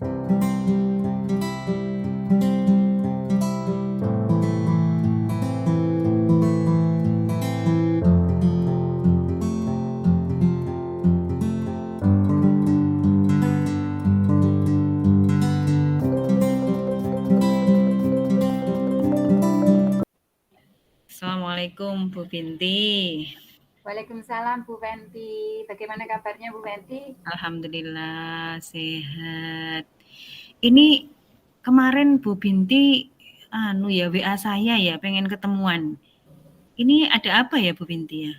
Assalamualaikum Bu Binti. Waalaikumsalam Bu Fenty. Bagaimana kabarnya Bu Fenty? Alhamdulillah sehat. Ini kemarin Bu Binti WA saya ya pengen ketemuan. Ini ada apa ya Bu Binti ya?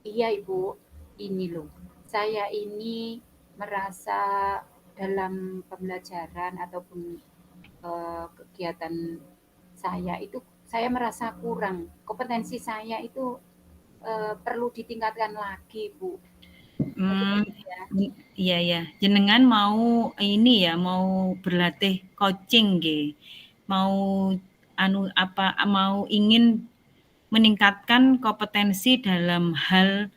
Iya Ibu, ini loh. Saya ini merasa dalam pembelajaran ataupun kegiatan saya merasa kurang. Kompetensi saya itu perlu ditingkatkan lagi Bu. Hmm, Bagaimana ya? iya ya. Jenengan mau ini ya, mau berlatih coaching nggih. Mau mau ingin meningkatkan kompetensi dalam hal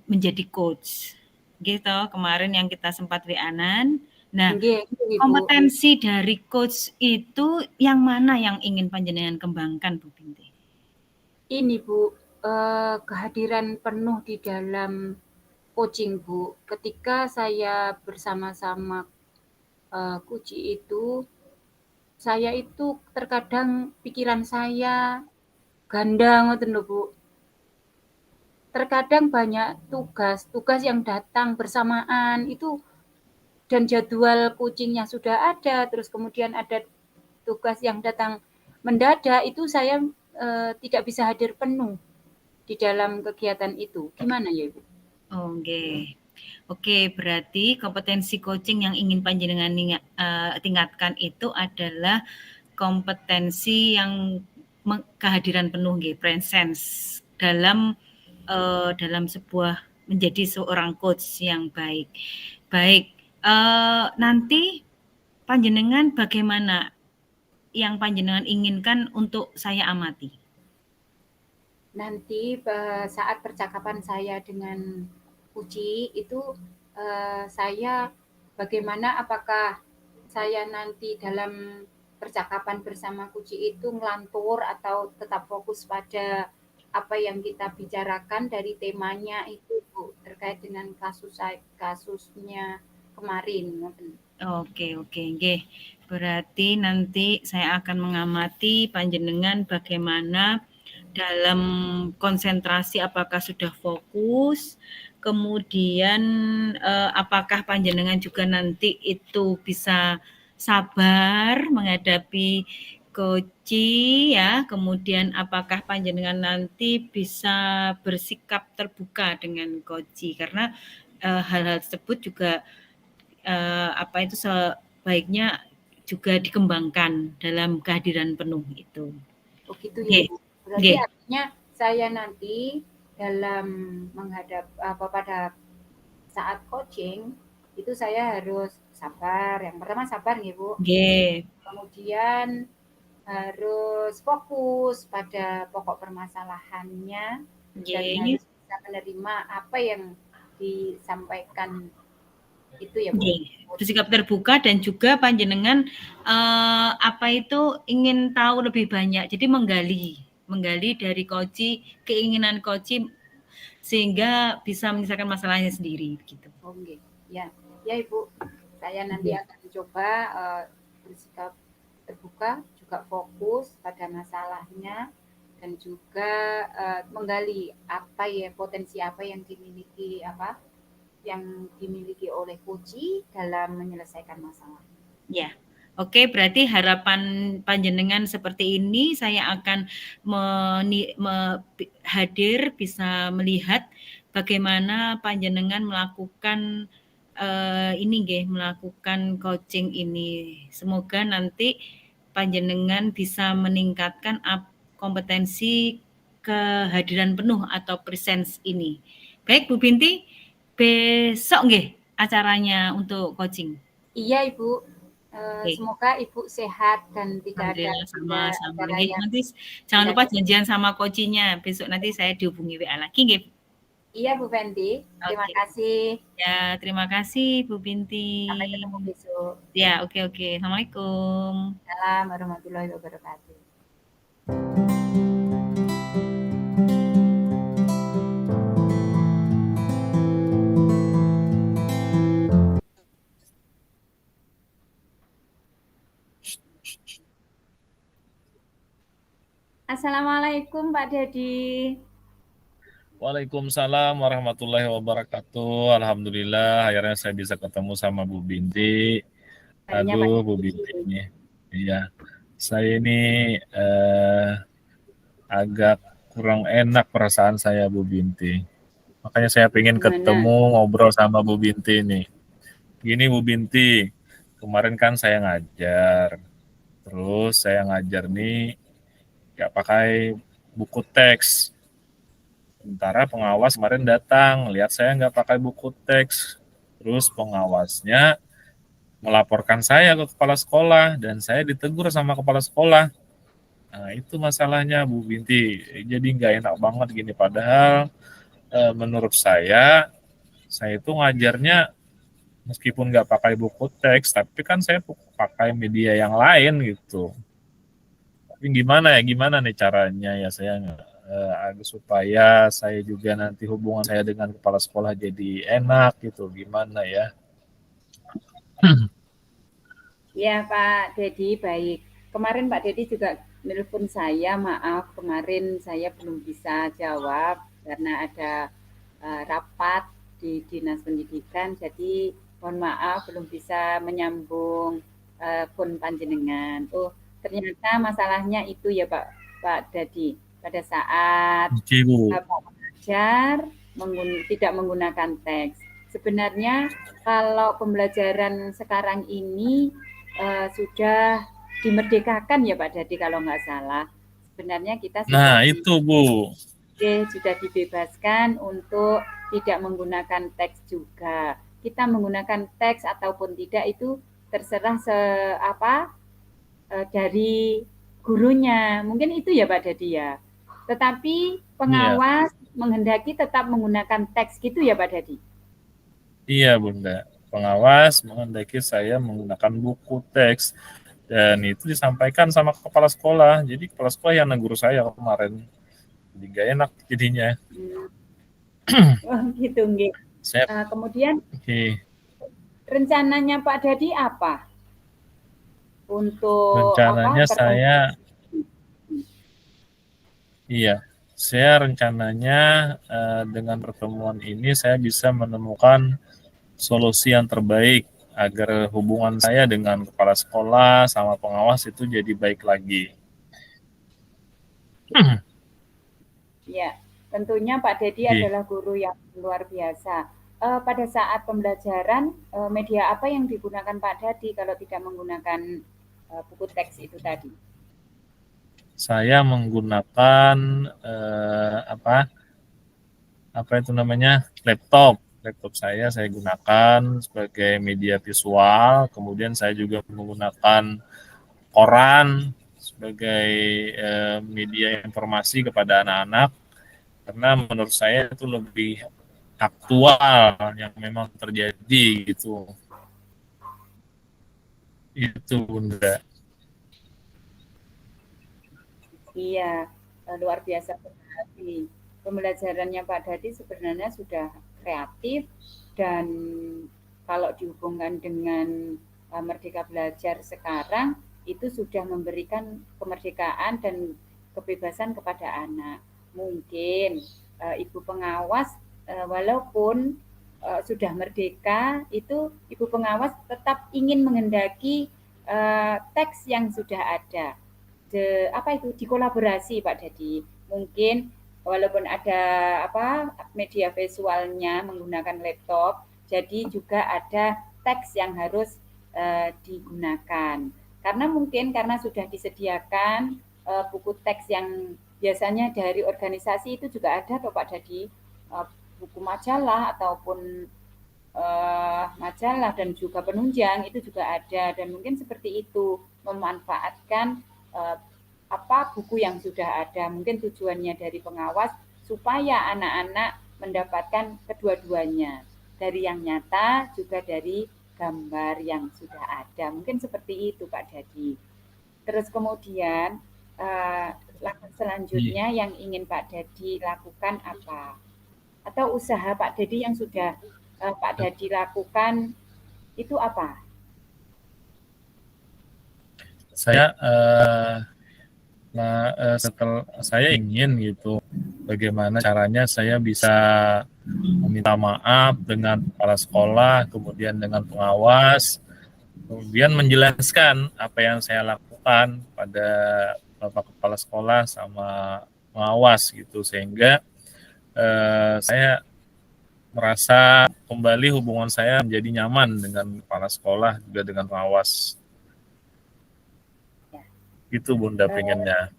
menjadi coach. Gitu, kemarin yang kita sempat WA-an. Nah, Nggih, Ibu. kompetensi dari coach itu yang mana yang ingin panjenengan kembangkan, Bu Binti? Ini Bu, kehadiran penuh di dalam coaching Bu. Ketika saya bersama-sama Kuci itu, saya itu terkadang pikiran saya ganda ngoten lho Bu. Terkadang banyak tugas yang datang bersamaan itu dan jadwal coaching-nya sudah ada, terus kemudian ada tugas yang datang mendadak, itu saya tidak bisa hadir penuh di dalam kegiatan itu. Gimana ya Ibu? Oke. Oke, berarti kompetensi coaching yang ingin panjenengan tingkatkan itu adalah kompetensi yang kehadiran penuh nggih, presence dalam sebuah menjadi seorang coach yang baik. Baik, nanti panjenengan bagaimana yang panjenengan inginkan untuk saya amati? Nanti saat percakapan saya dengan Uci itu saya bagaimana apakah saya nanti dalam percakapan bersama Kuci itu ngelantur atau tetap fokus pada apa yang kita bicarakan dari temanya itu Bu, terkait dengan kasusnya kemarin. Oke, nggih. Berarti nanti saya akan mengamati panjenengan bagaimana dalam konsentrasi apakah sudah fokus, kemudian apakah panjenengan juga nanti itu bisa sabar menghadapi coaching ya, kemudian apakah panjenengan nanti bisa bersikap terbuka dengan coaching karena hal-hal tersebut juga itu sebaiknya juga dikembangkan dalam kehadiran penuh itu. Oh gitu ya Nggih. Bu. Berarti Nggih. artinya saya nanti dalam menghadap pada saat coaching itu saya harus sabar. Yang pertama sabar nih Bu. Nggih. Kemudian harus fokus pada pokok permasalahannya dan Nggih. harus bisa menerima apa yang disampaikan itu ya Bu. Nggih. Bersikap terbuka dan juga panjenengan ingin tahu lebih banyak. Jadi menggali dari keinginan sehingga bisa menyelesaikan masalahnya sendiri gitu. Oh nggih. Ya. Ya Ibu. Saya nanti Nggih. akan coba bersikap terbuka, juga fokus pada masalahnya dan juga menggali potensi apa yang dimiliki oleh Puji dalam menyelesaikan masalah. Ya. Oke, berarti harapan panjenengan seperti ini saya akan hadir bisa melihat bagaimana panjenengan melakukan melakukan coaching ini. Semoga nanti panjenengan bisa meningkatkan kompetensi kehadiran penuh atau presence ini. Baik Bu Binti, besok nggih acaranya untuk coaching. Iya Ibu, Oke. semoga Ibu sehat dan tidak ada Alhamdulillah sama-sama. acara Nggih, yang nanti jangan tidak lupa janjian sama coaching-nya. Besok nanti saya dihubungi WA lagi nggih. Iya Bu Fenty, terima Oke. kasih. Ya, terima kasih Bu Sampai Binti. ketemu besok. Ya, oke. Assalamualaikum. Salam warahmatullahi wabarakatuh. Assalamualaikum Pak Dedi. Waalaikumsalam warahmatullahi wabarakatuh. Alhamdulillah akhirnya saya bisa ketemu sama Bu Binti. Harinya Pak Aduh, Bu Dedi. Binti ini. Iya, saya ini agak kurang enak perasaan saya, Bu Binti. Makanya saya pengen Gimana? ketemu ngobrol sama Bu Binti ini. Gini Bu Binti, kemarin kan saya ngajar. Terus saya ngajar nih gak pakai buku teks. Sementara pengawas kemarin datang, lihat saya nggak pakai buku teks. Terus pengawasnya melaporkan saya ke kepala sekolah dan saya ditegur sama kepala sekolah. Nah itu masalahnya Bu Binti. Jadi nggak enak banget gini. Padahal menurut saya itu ngajarnya meskipun nggak pakai buku teks, tapi kan saya pakai media yang lain gitu. Tapi gimana nih caranya ya saya agar supaya saya juga nanti hubungan saya dengan kepala sekolah jadi enak gitu, gimana ya? Ya Pak Dedi, baik. Kemarin Pak Dedi juga nelpon saya, maaf kemarin saya belum bisa jawab karena ada rapat di Dinas Pendidikan, jadi mohon maaf belum bisa menyambung phone panjenengan. Oh, ternyata masalahnya itu ya Pak Dedi. Pada saat Oke Bu. Bapak mengajar tidak menggunakan teks. Sebenarnya kalau pembelajaran sekarang ini sudah dimerdekakan ya Pak Dadi kalau nggak salah. Sebenarnya kita Nah itu Bu. sudah dibebaskan untuk tidak menggunakan teks juga. Kita menggunakan teks ataupun tidak itu terserah dari gurunya. Mungkin itu ya Pak Dadi ya. Tetapi Iya, pengawas menghendaki tetap menggunakan teks gitu ya Pak Dadi. iya Bunda. Pengawas menghendaki saya menggunakan buku teks dan itu disampaikan sama kepala sekolah. Jadi kepala sekolah yang negur saya kemarin. Jadi gak enak jadinya. Oh gitu nggih. Saya Kemudian oke. rencananya Pak Dadi apa untuk Rencananya saya pertemuan? iya, saya rencananya dengan pertemuan ini saya bisa menemukan solusi yang terbaik agar hubungan saya dengan kepala sekolah sama pengawas itu jadi baik lagi. Ya, tentunya Pak Dedi Oke. adalah guru yang luar biasa. Pada saat pembelajaran, media apa yang digunakan Pak Dedi kalau tidak menggunakan buku teks itu tadi? Saya menggunakan apa itu namanya laptop saya gunakan sebagai media visual, kemudian saya juga menggunakan koran sebagai media informasi kepada anak-anak karena menurut saya itu lebih aktual yang memang terjadi gitu. Itu Bunda. Iya, luar biasa berarti. Pembelajarannya Pak Dadi sebenarnya sudah kreatif dan kalau dihubungkan dengan Merdeka Belajar sekarang itu sudah memberikan kemerdekaan dan kebebasan kepada anak. Mungkin ibu pengawas walaupun sudah merdeka itu ibu pengawas tetap ingin menghendaki teks yang sudah ada dikolaborasi Pak Dadi. Mungkin walaupun ada media visualnya menggunakan laptop, jadi juga ada teks yang harus digunakan. Karena mungkin karena sudah disediakan buku teks yang biasanya dari organisasi itu juga ada toh Pak Dadi, buku majalah ataupun majalah dan juga penunjang itu juga ada dan mungkin seperti itu memanfaatkan buku yang sudah ada. Mungkin tujuannya dari pengawas supaya anak-anak mendapatkan kedua-duanya, dari yang nyata juga dari gambar yang sudah ada. Mungkin seperti itu Pak Dadi. Terus kemudian langkah selanjutnya yang ingin Pak Dadi lakukan apa? Atau usaha Pak Dadi yang sudah Pak Dadi lakukan itu apa? Saya setelah saya ingin gitu, bagaimana caranya saya bisa meminta maaf dengan kepala sekolah, kemudian dengan pengawas, kemudian menjelaskan apa yang saya lakukan pada Bapak Kepala Sekolah sama pengawas gitu, sehingga saya merasa kembali hubungan saya menjadi nyaman dengan kepala sekolah juga dengan pengawas. Itu Bunda pengennya.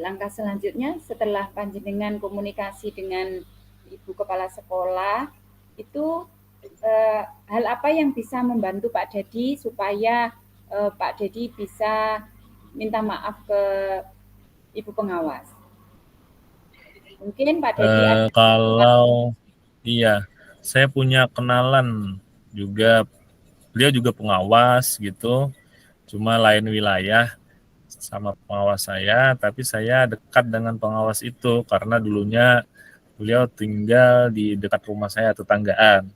Langkah selanjutnya setelah panjenengan komunikasi dengan Ibu Kepala Sekolah, itu hal apa yang bisa membantu Pak Dadi supaya Pak Dadi bisa minta maaf ke Ibu Pengawas? Mungkin Pak Dadi ada kalau iya, saya punya kenalan juga, beliau juga pengawas gitu, cuma lain wilayah sama pengawas saya, tapi saya dekat dengan pengawas itu karena dulunya beliau tinggal di dekat rumah saya, tetanggaan.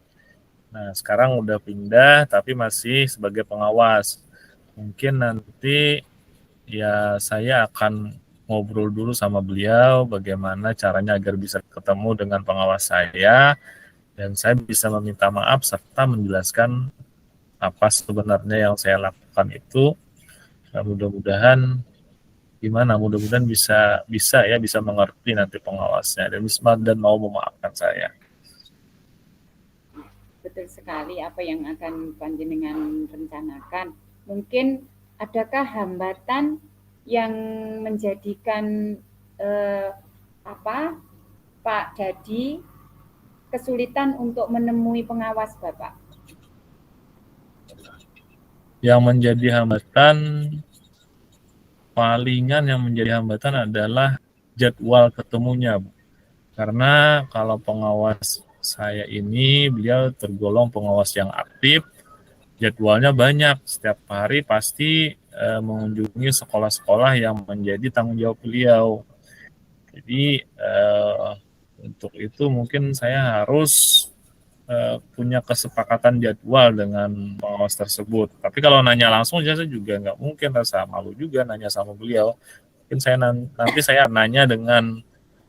Nah, sekarang udah pindah tapi masih sebagai pengawas. Mungkin nanti ya saya akan ngobrol dulu sama beliau bagaimana caranya agar bisa ketemu dengan pengawas saya dan saya bisa meminta maaf serta menjelaskan apa sebenarnya yang saya lakukan itu. Nah, mudah-mudahan bisa mengerti nanti pengawasnya dan mau memaafkan saya. Betul sekali apa yang akan panjenengan rencanakan. Mungkin adakah hambatan yang menjadikan Pak Dadi kesulitan untuk menemui pengawas Bapak? Yang menjadi hambatan adalah jadwal ketemunya, Bu. Karena kalau pengawas saya ini, beliau tergolong pengawas yang aktif, jadwalnya banyak, setiap hari pasti mengunjungi sekolah-sekolah yang menjadi tanggung jawab beliau. Jadi untuk itu mungkin saya harus punya kesepakatan jadwal dengan pengawas tersebut. Tapi kalau nanya langsung saya juga nggak mungkin, rasa malu juga nanya sama beliau. Mungkin nanti saya nanya dengan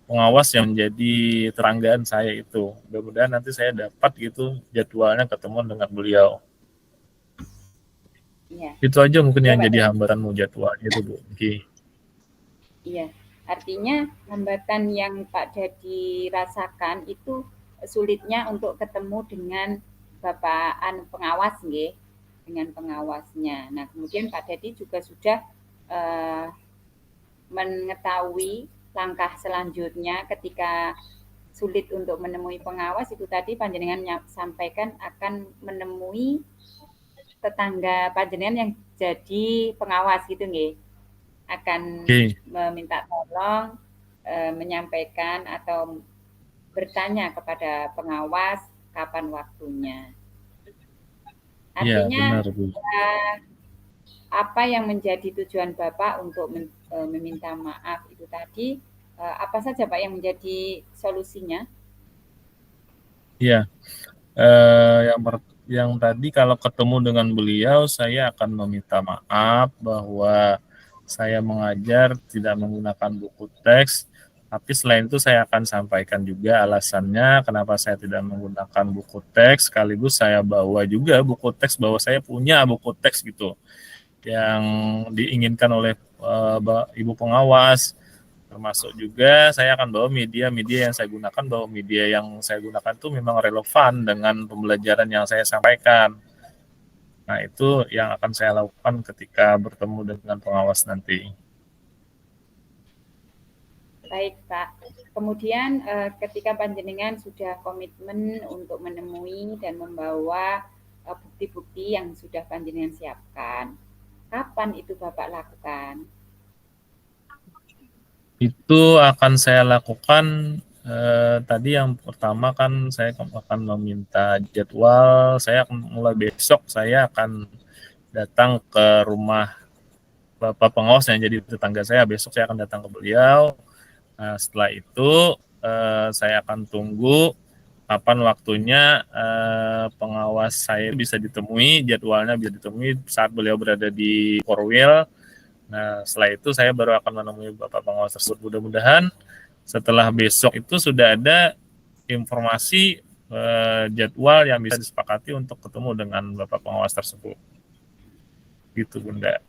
pengawas yang menjadi tetanggaan saya itu. Mudah-mudahan nanti saya dapat gitu jadwalnya ketemu dengan beliau. Iya. Itu aja mungkin yang jadi hambatanmu jadwalnya itu, Bu. Iya, artinya hambatan yang Pak Dadi rasakan itu sulitnya untuk ketemu dengan Bapak pengawas, nggih, dengan pengawasnya. Nah, kemudian Pak Dadi juga sudah mengetahui langkah selanjutnya ketika sulit untuk menemui pengawas itu tadi panjenengan sampaikan akan menemui tetangga panjenengan yang jadi pengawas gitu nggih, akan meminta tolong menyampaikan atau bertanya kepada pengawas kapan waktunya. Artinya apa yang menjadi tujuan Bapak untuk meminta maaf itu tadi, apa saja Pak yang menjadi solusinya? Iya, yang tadi kalau ketemu dengan beliau saya akan meminta maaf bahwa saya mengajar tidak menggunakan buku teks, tapi selain itu saya akan sampaikan juga alasannya kenapa saya tidak menggunakan buku teks, sekaligus saya bawa juga buku teks, bahwa saya punya buku teks gitu yang diinginkan oleh Ibu Pengawas. Termasuk juga saya akan bawa media yang saya gunakan, bahwa media yang saya gunakan itu memang relevan dengan pembelajaran yang saya sampaikan. Nah, itu yang akan saya lakukan ketika bertemu dengan pengawas nanti. Baik, Pak. Kemudian ketika panjenengan sudah komitmen untuk menemui dan membawa bukti-bukti yang sudah panjenengan siapkan, kapan itu Bapak lakukan? Itu akan saya lakukan Tadi yang pertama kan saya akan meminta jadwal, saya akan mulai besok saya akan datang ke rumah Bapak pengawas yang jadi tetangga saya, besok saya akan datang ke beliau. Nah, setelah itu saya akan tunggu kapan waktunya pengawas saya bisa ditemui, jadwalnya bisa ditemui saat beliau berada di Korwil. Nah, setelah itu saya baru akan menemui Bapak pengawas tersebut. Mudah-mudahan setelah besok itu sudah ada informasi jadwal yang bisa disepakati untuk ketemu dengan Bapak pengawas tersebut. Gitu, Bunda.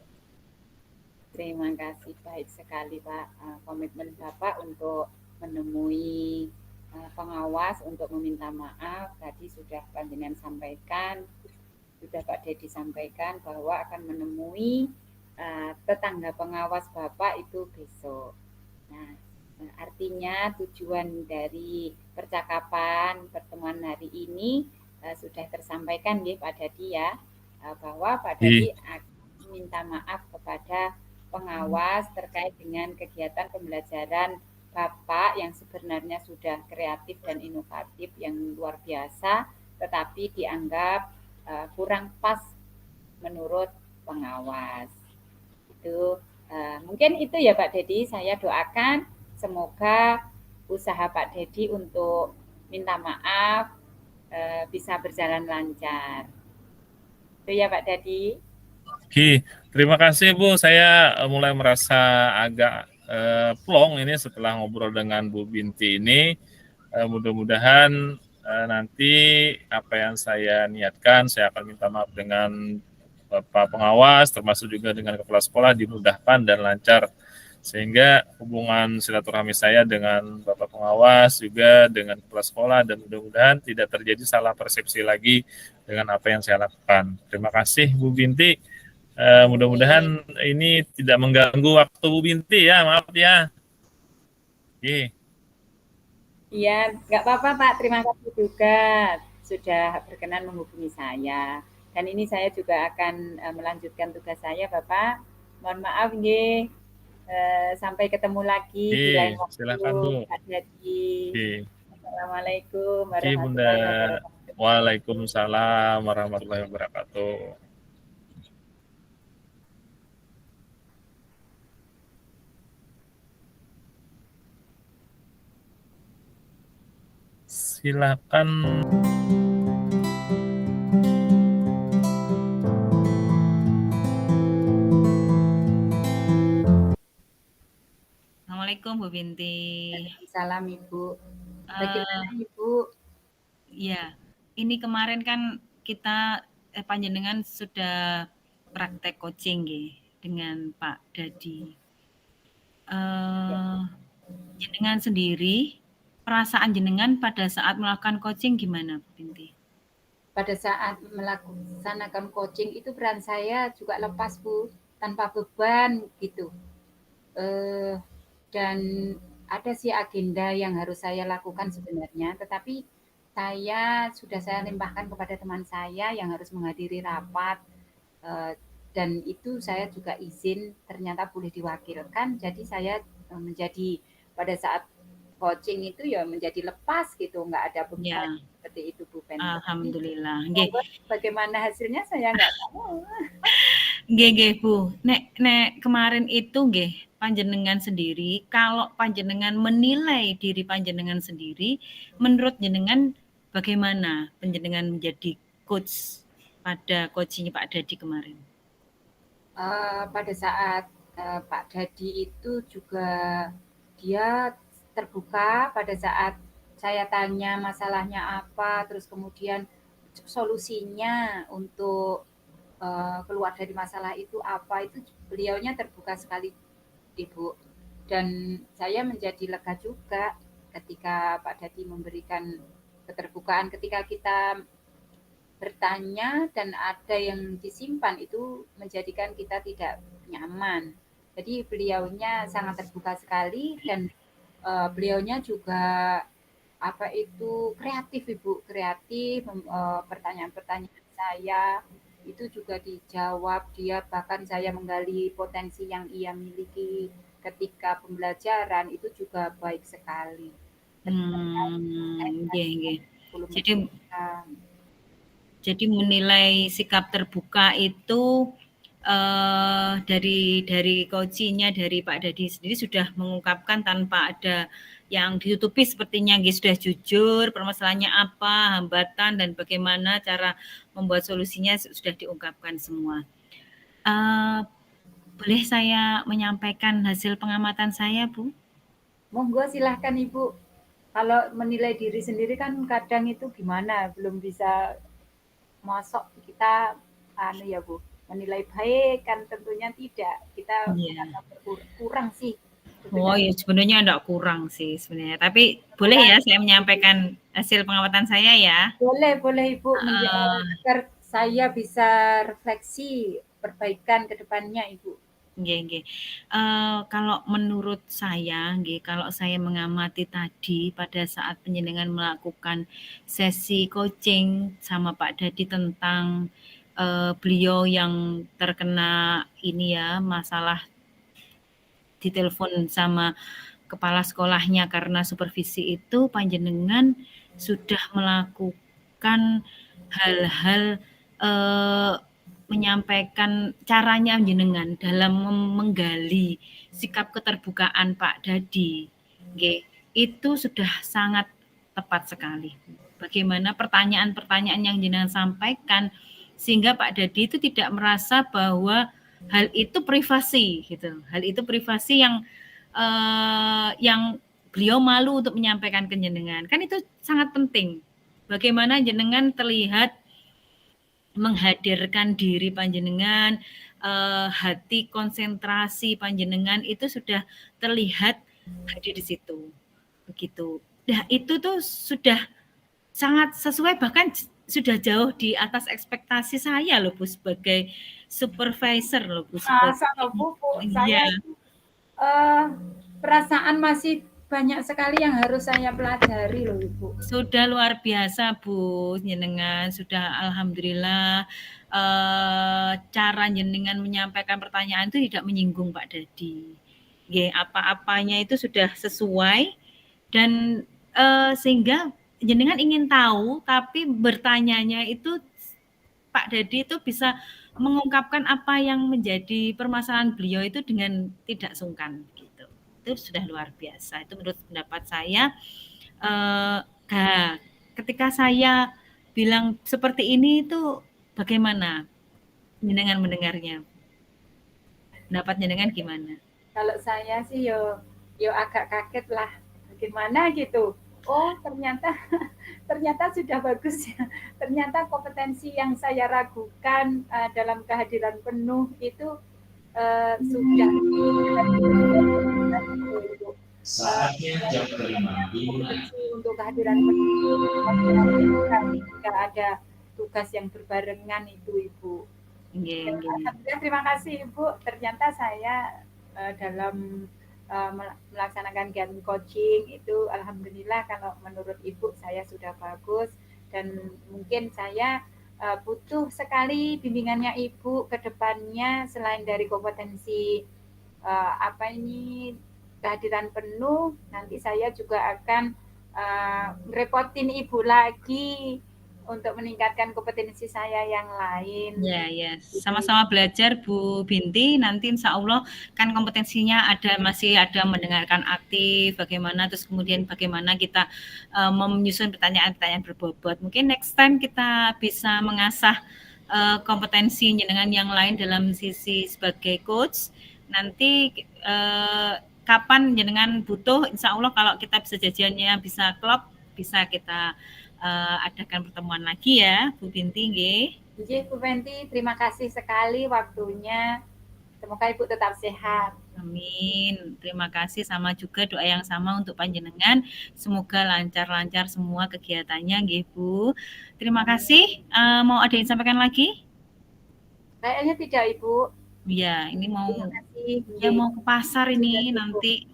Terima kasih, baik sekali Pak. Komitmen Bapak untuk menemui pengawas untuk meminta maaf tadi sudah panjenengan sampaikan, sudah Pak Dedi sampaikan bahwa akan menemui tetangga pengawas Bapak itu besok. Nah, artinya tujuan dari percakapan pertemuan hari ini sudah tersampaikan ya Pak Dadi ya, bahwa Pak Dadi akan minta maaf kepada pengawas terkait dengan kegiatan pembelajaran Bapak yang sebenarnya sudah kreatif dan inovatif yang luar biasa, tetapi dianggap kurang pas menurut pengawas. Itu mungkin itu ya Pak Dedi, saya doakan semoga usaha Pak Dedi untuk minta maaf bisa berjalan lancar. Itu ya Pak Dedi. Oke, terima kasih Bu. Saya mulai merasa agak plong ini setelah ngobrol dengan Bu Binti ini. Mudah-mudahan nanti apa yang saya niatkan, saya akan minta maaf dengan Bapak pengawas, termasuk juga dengan kepala sekolah dimudahkan dan lancar. Sehingga hubungan silaturahmi saya dengan Bapak pengawas juga dengan kepala sekolah dan mudah-mudahan tidak terjadi salah persepsi lagi dengan apa yang saya lakukan. Terima kasih Bu Binti. Mudah-mudahan ini tidak mengganggu waktu Bu Binti ya, maaf ya. Oke. Iya, nggak apa-apa Pak. Terima kasih juga sudah berkenan menghubungi saya. Dan ini saya juga akan melanjutkan tugas saya, Bapak. Mohon maaf, nggih. Sampai ketemu lagi di lain Oke, waktu, silakan Bu. Pak Jadi. Oke. Assalamualaikum Oke, Bunda. warahmatullahi wabarakatuh. Waalaikumsalam warahmatullahi wabarakatuh. Silakan. Assalamualaikum Bu Binti. Salam Ibu. Bagaimana Uh, Ibu? ya, ini kemarin kan kita panjenengan sudah praktek coaching ya, dengan Pak Dadi. Jenengan sendiri, perasaan jenengan pada saat melakukan coaching gimana Bu Binti? Pada saat melaksanakan coaching itu peran saya juga lepas Bu, tanpa beban gitu. Dan ada sih agenda yang harus saya lakukan sebenarnya, tetapi saya limpahkan kepada teman saya yang harus menghadiri rapat, dan itu saya juga izin ternyata boleh diwakilkan, jadi saya menjadi pada saat coaching itu ya menjadi lepas gitu, nggak ada beban Ya, seperti itu Bu Pen. alhamdulillah. Nggih. Bagaimana hasilnya saya nggak tahu. Nggih, Bu. Nek kemarin itu nggih, panjenengan sendiri, kalau panjenengan menilai diri panjenengan sendiri, menurut jenengan bagaimana panjenengan menjadi coach pada coaching Pak Dadi kemarin? Pada saat Pak Dadi itu juga dia terbuka pada saat saya tanya masalahnya apa, terus kemudian solusinya untuk keluar dari masalah itu apa, itu beliaunya terbuka sekali Ibu. Dan saya menjadi lega juga ketika Pak Dadi memberikan keterbukaan ketika kita bertanya dan ada yang disimpan itu menjadikan kita tidak nyaman. Jadi beliaunya sangat terbuka sekali dan beliaunya juga apa itu kreatif Ibu, kreatif pertanyaan-pertanyaan saya itu juga dijawab dia, bahkan saya menggali potensi yang ia miliki ketika pembelajaran itu juga baik sekali. Nggih nggih. 10 Jadi menit. jadi menilai sikap terbuka itu dari coaching-nya dari Pak Dadi sendiri sudah mengungkapkan tanpa ada yang ditutupi sepertinya nggih, sudah jujur permasalahannya apa, hambatan dan bagaimana cara membuat solusinya sudah diungkapkan semua. Boleh saya menyampaikan hasil pengamatan saya, Bu? Monggo silahkan Ibu. Kalau menilai diri sendiri kan kadang itu gimana, belum bisa masuk kita ya Bu, menilai baik kan tentunya tidak. Kita Iya. kurang sih. Oh ya sebenarnya enggak kurang sih sebenarnya. Tapi boleh ya saya menyampaikan hasil pengamatan saya ya? Boleh Ibu, Uh, agar saya bisa refleksi perbaikan ke depannya Ibu. Nggih nggih. Kalau menurut saya nggih, kalau saya mengamati tadi pada saat panjenengan melakukan sesi coaching sama Pak Dadi tentang, beliau yang terkena ini ya, masalah ditelepon sama kepala sekolahnya karena supervisi itu panjenengan sudah melakukan hal-hal, menyampaikan caranya jenengan dalam menggali sikap keterbukaan Pak Dadi, nggih, itu sudah sangat tepat sekali. Bagaimana pertanyaan-pertanyaan yang jenengan sampaikan sehingga Pak Dadi itu tidak merasa bahwa hal itu privasi gitu, hal itu privasi yang beliau malu untuk menyampaikan ke jenengan. Kan itu sangat penting. Bagaimana jenengan terlihat menghadirkan diri panjenengan, hati konsentrasi panjenengan itu sudah terlihat hadir di situ. Begitu. Nah, itu tuh sudah sangat sesuai bahkan sudah jauh di atas ekspektasi saya loh Bu sebagai supervisor loh Bu Masa sebagai Bu, iya. saya perasaan masih banyak sekali yang harus saya pelajari loh Ibu. Sudah luar biasa Bu jenengan, sudah alhamdulillah cara jenengan menyampaikan pertanyaan itu tidak menyinggung Pak Dadi. Nggih, apa-apanya itu sudah sesuai dan sehingga jenengan ingin tahu tapi bertanyanya itu Pak Dadi itu bisa mengungkapkan apa yang menjadi permasalahan beliau itu dengan tidak sungkan gitu. Itu sudah luar biasa. Itu menurut pendapat saya. Ketika saya bilang seperti ini itu bagaimana jenengan mendengarnya? Pendapat jenengan gimana? Kalau saya sih yo agak kaget lah, gimana gitu. Oh ternyata sudah bagus ya. Ternyata kompetensi yang saya ragukan dalam kehadiran penuh itu sudah saatnya jam kelima dimulai. Untuk kehadiran penuh jika ada tugas yang berbarengan itu Ibu. Alhamdulillah, terima kasih Ibu. Ternyata saya dalam melaksanakan kegiatan coaching itu alhamdulillah kalau menurut Ibu saya sudah bagus dan mungkin saya butuh sekali bimbingannya Ibu ke depannya selain dari kompetensi kehadiran penuh, nanti saya juga akan repotin Ibu lagi untuk meningkatkan kompetensi saya yang lain. Ya, sama-sama belajar Bu Binti. Nanti insya Allah kan kompetensinya masih ada mendengarkan aktif, bagaimana terus kemudian bagaimana kita menyusun pertanyaan-pertanyaan berbobot. Mungkin next time kita bisa mengasah kompetensi jenengan yang lain dalam sisi sebagai coach. Nanti kapan jenengan butuh, insya Allah kalau kita bisa jajannya bisa klop, bisa kita adakan pertemuan lagi ya Bu Binti nggih. Nggih Bu Binti, terima kasih sekali waktunya. Semoga Ibu tetap sehat. Amin. Terima kasih, sama juga doa yang sama untuk panjenengan. Semoga lancar-lancar semua kegiatannya nggih Bu. Terima kasih. Mau ada yang sampaikan lagi? Kayaknya tidak Ibu. Iya, ini mau ke pasar ini nanti.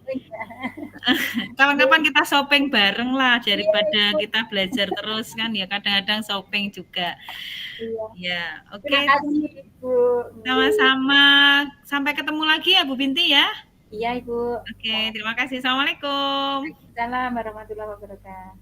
Kapan-kapan kita shopping bareng lah daripada kita belajar terus kan ya, kadang-kadang shopping juga. Ya, oke. Terima kasih Ibu. Sama-sama. Sampai ketemu lagi ya Bu Binti ya. Iya, Ibu. Oke, terima kasih. Assalamualaikum. Waalaikumsalam warahmatullahi wabarakatuh.